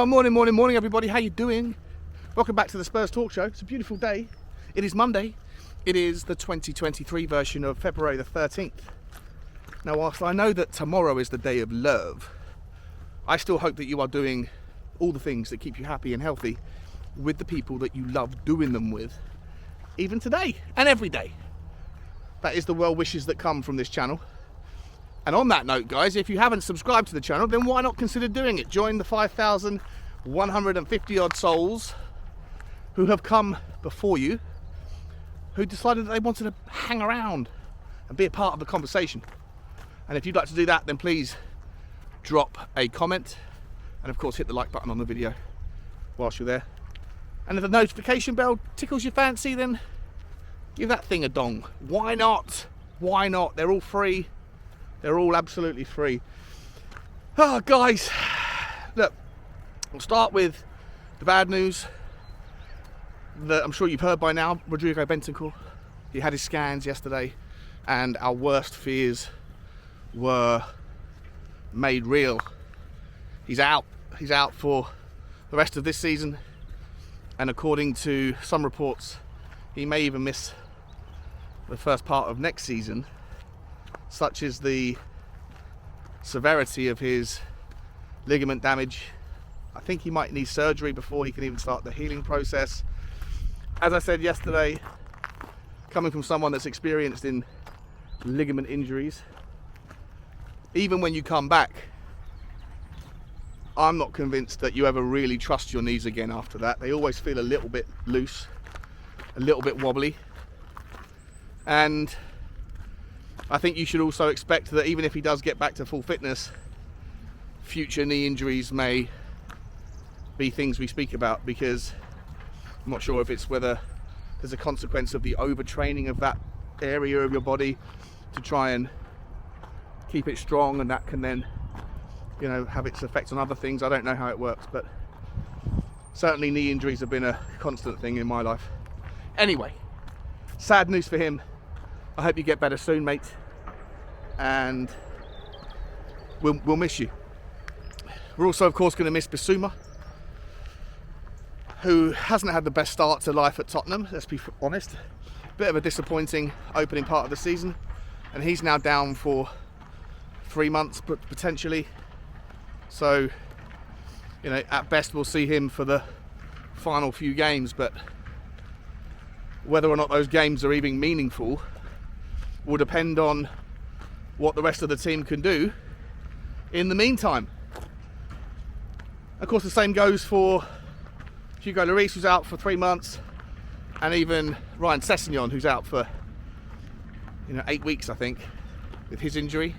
Morning, everybody. How you doing? Welcome back to the Spurs Talk Show. It's a beautiful day. It is Monday. It is the 2023 version of February the 13th. Now, whilst I know that tomorrow is the day of love, I still hope that you are doing all the things that keep you happy and healthy with the people that you love doing them with, even today and every day. That is the well wishes that come from this channel. And on that note, guys, if you haven't subscribed to the channel, then why not consider doing it? Join the 5,150 odd souls who have come before you, who decided that they wanted to hang around and be a part of the conversation. And if you'd like to do that, then please drop a comment and of course hit the like button on the video whilst you're there. And if the notification bell tickles your fancy, then give that thing a dong. Why not? Why not? They're all free. They're all absolutely free. Oh, guys, look, we'll start with the bad news that I'm sure you've heard by now. Rodrigo Bentancur, he had his scans yesterday and our worst fears were made real. He's out for the rest of this season, and according to some reports, he may even miss the first part of next season. Such is the severity of his ligament damage. I think he might need surgery before he can even start the healing process. As I said yesterday, coming from someone that's experienced in ligament injuries, even when you come back, I'm not convinced that you ever really trust your knees again after that. They always feel a little bit loose, a little bit wobbly. And I think you should also expect that even if he does get back to full fitness, future knee injuries may be things we speak about, because I'm not sure if it's whether there's a consequence of the overtraining of that area of your body to try and keep it strong, and that can then, you know, have its effects on other things. I don't know how it works, but certainly knee injuries have been a constant thing in my life. Anyway, sad news for him. I hope you get better soon, mate, and we'll miss you. We're also, of course, going to miss Bissouma, who hasn't had the best start to life at Tottenham, let's be honest. Bit of a disappointing opening part of the season, and he's now down for 3 months, but potentially. So, you know, at best we'll see him for the final few games, but whether or not those games are even meaningful will depend on what the rest of the team can do in the meantime. Of course, the same goes for Hugo Lloris, who's out for 3 months, and even Ryan Sessegnon, who's out for 8 weeks, I think, with his injury.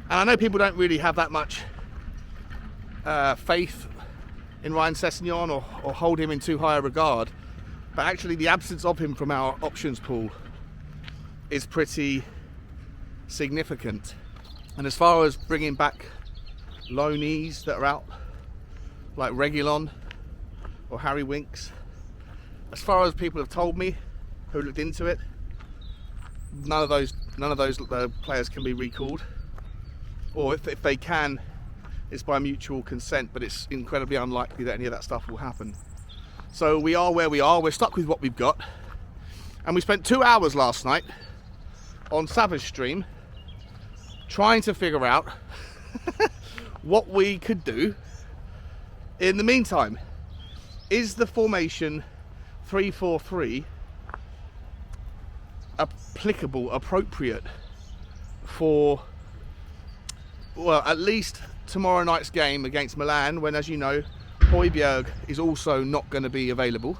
And I know people don't really have that much faith in Ryan Sessegnon or hold him in too high a regard, but actually the absence of him from our options pool is pretty significant. And as far as bringing back loanees that are out, like Reguilon or Harry Winks, as far as people have told me who looked into it, none of those players can be recalled, or if they can, it's by mutual consent, but it's incredibly unlikely that any of that stuff will happen. So we are where we are. We're stuck with what we've got, and we spent 2 hours last night on Savage Stream trying to figure out what we could do in the meantime. Is the formation 3-4-3 applicable, appropriate for, well, at least tomorrow night's game against Milan, when, as you know, Højbjerg is also not going to be available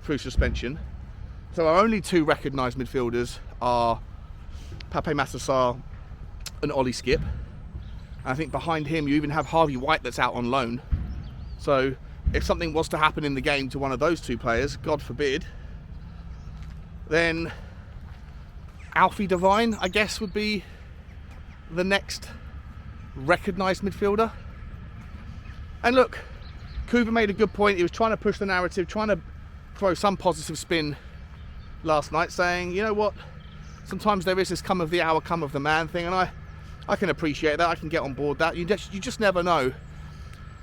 through suspension. So our only two recognised midfielders are Pape Sarr and Ollie Skipp. And I think behind him you even have Harvey White that's out on loan. So if something was to happen in the game to one of those two players, God forbid, then Alfie Devine, I guess, would be the next recognised midfielder. And look, Kuva made a good point. He was trying to push the narrative, trying to throw some positive spin last night, saying, you know what, sometimes there is this come of the hour, come of the man thing, and I can appreciate that. I can get on board that. You just never know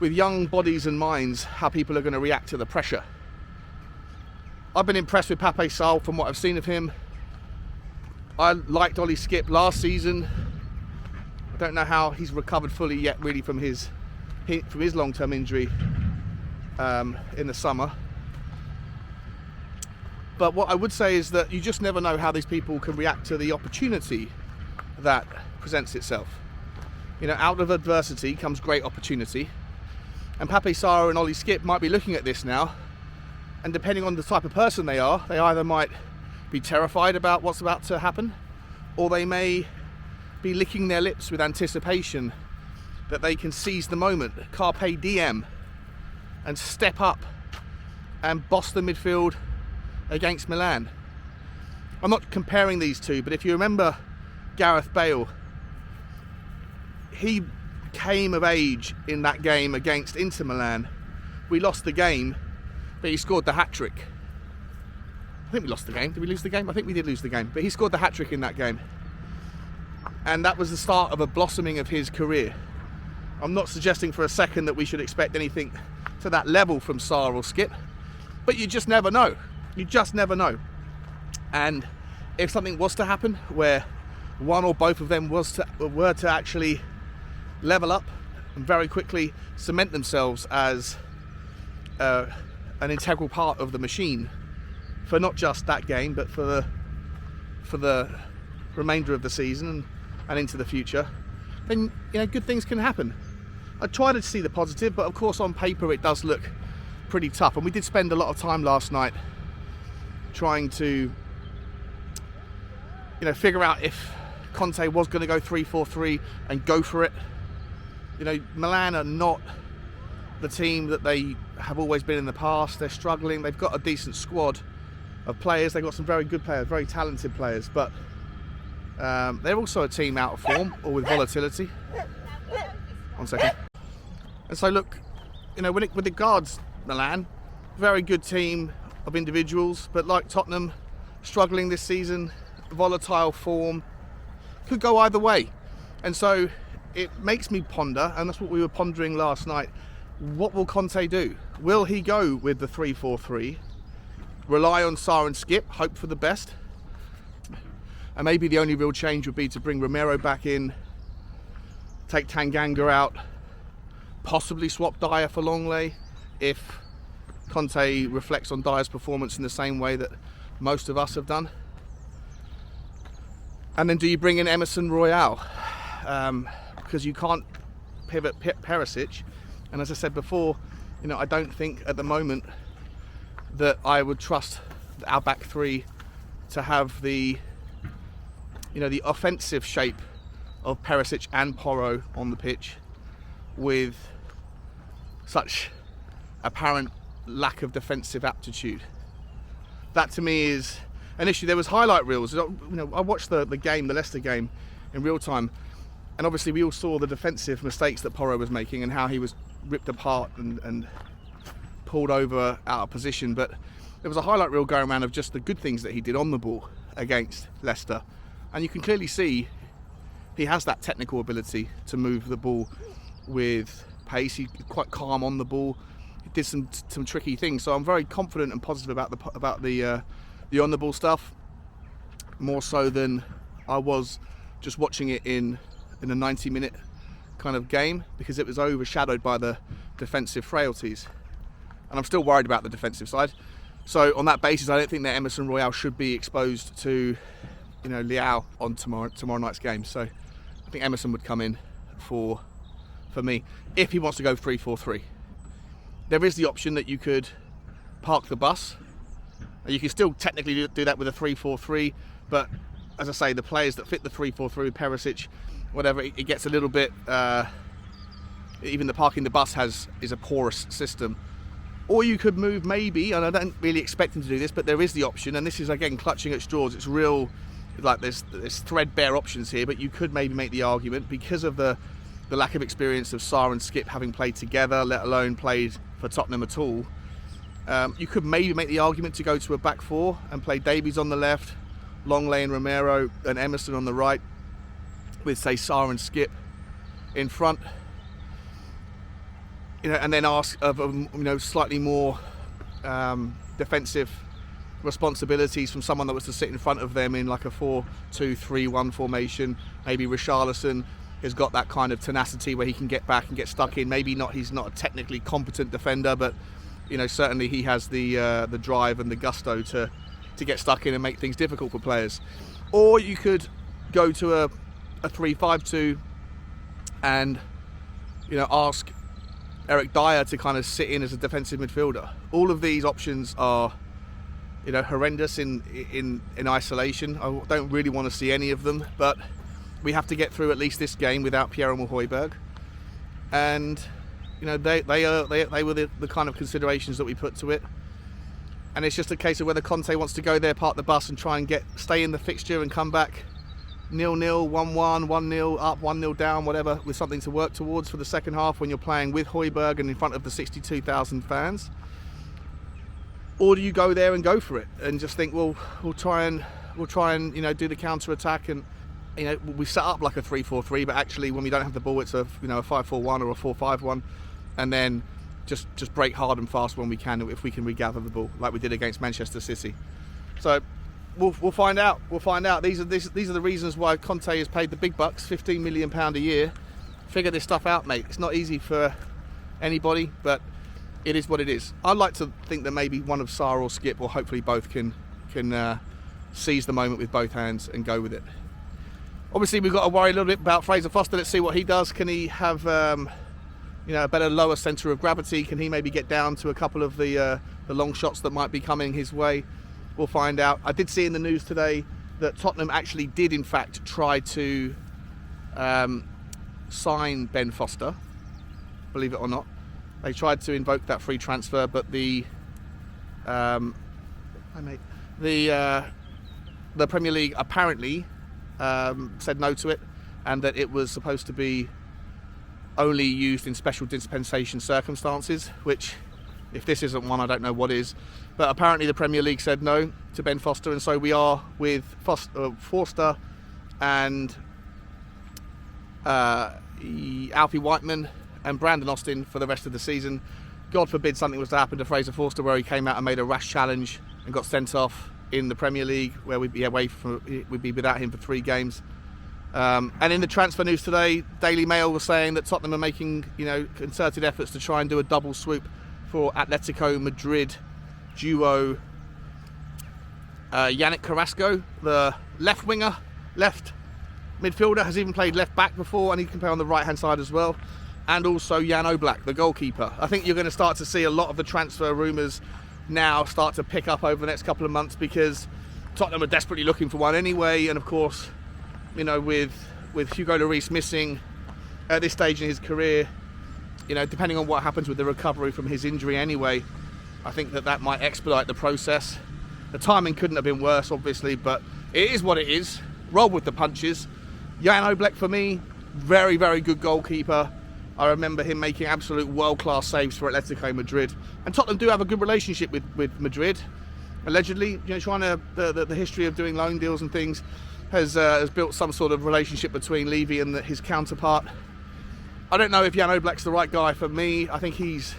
with young bodies and minds, how people are going to react to the pressure. I've been impressed with Pape Sarr from what I've seen of him. I liked Ollie Skipp last season. I don't know how he's recovered fully yet, really, from his long-term injury in the summer. But what I would say is that you just never know how these people can react to the opportunity that presents itself. You know, out of adversity comes great opportunity. And Pape Sarr and Ollie Skipp might be looking at this now, and depending on the type of person they are, they either might be terrified about what's about to happen, or they may be licking their lips with anticipation that they can seize the moment, carpe diem, and step up and boss the midfield against Milan. I'm not comparing these two, but if you remember Gareth Bale, he came of age in that game against Inter Milan. We lost the game, but he scored the hat-trick. I think we lost the game. Did we lose the game? I think we did lose the game, but he scored the hat-trick in that game. And that was the start of a blossoming of his career. I'm not suggesting for a second that we should expect anything to that level from Sarr or Skipp, but you just never know. You just never know. And if something was to happen where one or both of them were to actually level up and very quickly cement themselves as an integral part of the machine for not just that game, but for the remainder of the season and into the future, then good things can happen. I try to see the positive, but of course on paper it does look pretty tough. And we did spend a lot of time last night trying to figure out if Conte was going to go 3-4-3 and go for it. Milan are not the team that they have always been in the past. They're struggling. They've got a decent squad of players. They've got some very good players, very talented players, but they're also a team out of form or with volatility. One second. And so look, with regards Milan, very good team of individuals, but like Tottenham, struggling this season, volatile form, could go either way. And so it makes me ponder, and that's what we were pondering last night, what will Conte do? Will he go with the 3-4-3, rely on Sarr and Skipp, hope for the best? And maybe the only real change would be to bring Romero back in, take Tanganga out, possibly swap Dyer for Longley if Conte reflects on Dyer's performance in the same way that most of us have done. And then do you bring in Emerson Royale? Because you can't pivot Perisic. And as I said before, I don't think at the moment that I would trust our back three to have the offensive shape of Perisic and Porro on the pitch with such apparent lack of defensive aptitude. That to me is an issue. There was highlight reels. I watched the game, the Leicester game, in real time, and obviously we all saw the defensive mistakes that Porro was making and how he was ripped apart and pulled over out of position. But there was a highlight reel going around of just the good things that he did on the ball against Leicester, and you can clearly see he has that technical ability to move the ball with pace. He's quite calm on the ball. He did some tricky things. So I'm very confident and positive about the on the ball stuff, more so than I was just watching it in a 90-minute kind of game, because it was overshadowed by the defensive frailties, and I'm still worried about the defensive side. So on that basis, I don't think that Emerson Royale should be exposed to Leao on tomorrow night's game. So I think Emerson would come in for me if he wants to go 3-4-3. There is the option that you could park the bus. You can still technically do that with a 3-4-3, but as I say, the players that fit the 3-4-3, Perisic, whatever, it gets a little bit. Even the parking the bus is a porous system. Or you could move maybe, and I don't really expect him to do this, but there is the option, and this is again clutching at straws. It's real, like there's threadbare options here, but you could maybe make the argument, because of the lack of experience of Sarr and Skipp having played together, let alone played for Tottenham at all. You could maybe make the argument to go to a back four and play Davies on the left, Longley and Romero and Emerson on the right, with say Sarr and Skipp in front. and then ask of slightly more defensive responsibilities from someone that was to sit in front of them in like a 4-2-3-1 formation. Maybe Richarlison has got that kind of tenacity where he can get back and get stuck in. Maybe not. He's not a technically competent defender, but certainly he has the drive and the gusto to get stuck in and make things difficult for players. Or you could go to a 3-5-2 and ask Eric Dyer to kind of sit in as a defensive midfielder. All of these options are horrendous in isolation. I don't really want to see any of them, but we have to get through at least this game without Pierre-Emile Højbjerg, and they were the kind of considerations that we put to it. And it's just a case of whether Conte wants to go there, park the bus, and try and stay in the fixture and come back 0-0, 1-1, 1-0 up, 1-0 down, whatever, with something to work towards for the second half when you're playing with Højbjerg and in front of the 62,000 fans. Or do you go there and go for it and just think, well, we'll try and do the counter attack, and we set up like a 3-4-3, but actually when we don't have the ball, it's a 5-4-1 or a 4-5-1, and then just break hard and fast when we can, if we can regather the ball like we did against Manchester City. So we'll find out. These are the reasons why Conte has paid the big bucks, £15 million a year. Figure this stuff out, mate. It's not easy for anybody, but it is what it is. I'd like to think that maybe one of Sarr or Skipp, or hopefully both, can seize the moment with both hands and go with it. Obviously, we've got to worry a little bit about Fraser Foster. Let's see what he does. Can he have a better lower centre of gravity? Can he maybe get down to a couple of the long shots that might be coming his way? We'll find out. I did see in the news today that Tottenham actually did, in fact, try to sign Ben Foster, believe it or not. They tried to invoke that free transfer, but the Premier League apparently said no to it, and that it was supposed to be only used in special dispensation circumstances, which, if this isn't one, I don't know what is. But apparently the Premier League said no to Ben Foster, and so we are with Forster and Alfie Whiteman and Brandon Austin for the rest of the season. God forbid something was to happen to Fraser Forster, where he came out and made a rash challenge and got sent off in the Premier League, where we'd be without him for 3 games. And in the transfer news today, Daily Mail was saying that Tottenham are making concerted efforts to try and do a double swoop for Atletico Madrid duo Yannick Carrasco, the left winger, left midfielder, has even played left back before, and he can play on the right hand side as well. And also Jan Oblak, the goalkeeper. I think you're going to start to see a lot of the transfer rumours now start to pick up over the next couple of months, because Tottenham are desperately looking for one anyway. And of course, with Hugo Lloris missing at this stage in his career, depending on what happens with the recovery from his injury anyway, I think that might expedite the process. The timing couldn't have been worse, obviously, but it is what it is. Roll with the punches. Jan Oblak, for me, very, very good goalkeeper. I remember him making absolute world-class saves for Atletico Madrid. And Tottenham do have a good relationship with Madrid. Allegedly, the history of doing loan deals and things has built some sort of relationship between Levy and his counterpart. I don't know if Jan Oblak's the right guy for me. I think he's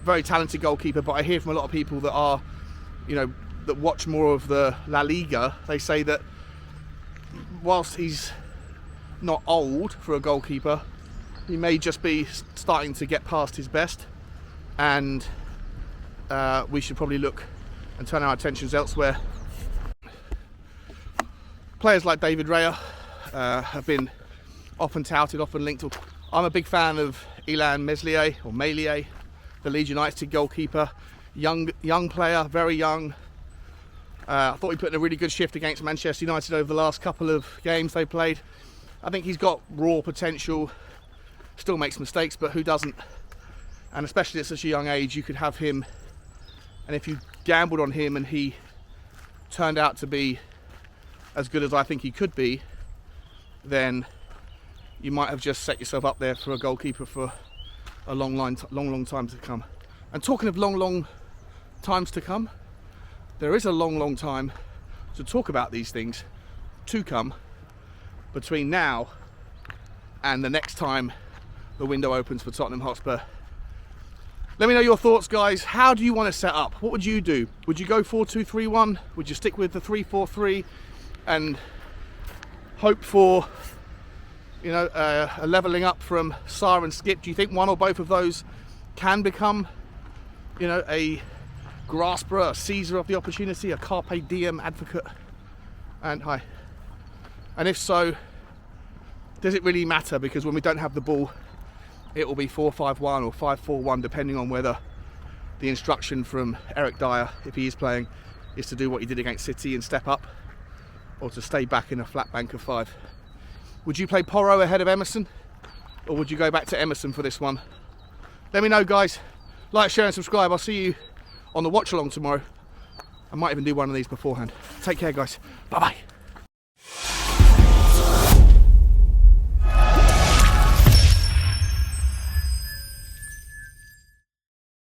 a very talented goalkeeper, but I hear from a lot of people that are, that watch more of the La Liga. They say that whilst he's not old for a goalkeeper, he may just be starting to get past his best, and we should probably look and turn our attentions elsewhere. Players like David Raya have been often touted, often linked. I'm a big fan of Ilan Meslier, the Leeds United goalkeeper. Young player, very young. I thought he put in a really good shift against Manchester United over the last couple of games they played. I think he's got raw potential. Still makes mistakes, but who doesn't? And especially at such a young age, you could have him, and if you gambled on him and he turned out to be as good as I think he could be, then you might have just set yourself up there for a goalkeeper for a long time to come. And talking of long times to come, there is a long time to talk about these things to come between now and the next time the window opens for Tottenham Hotspur Let me know your thoughts, guys. How do you want to set up? What would you do? Would you go 4-2-3-1? Would you stick with the 3-4-3 and hope for, you know, a levelling up from Sarr and Skipp? Do you think one or both of those can become, you know, a grasper, a seizer of the opportunity, a carpe diem advocate? And if so, does it really matter? Because when we don't have the ball, it will be 4-5-1 or 5-4-1, depending on whether the instruction from Eric Dyer, if he is playing, is to do what he did against City and step up, or to stay back in a flat bank of 5. Would you play Porro ahead of Emerson, or would you go back to Emerson for this one? Let me know, guys. Like, share and subscribe. I'll see you on the watch along tomorrow. I might even do one of these beforehand. Take care, guys. Bye bye.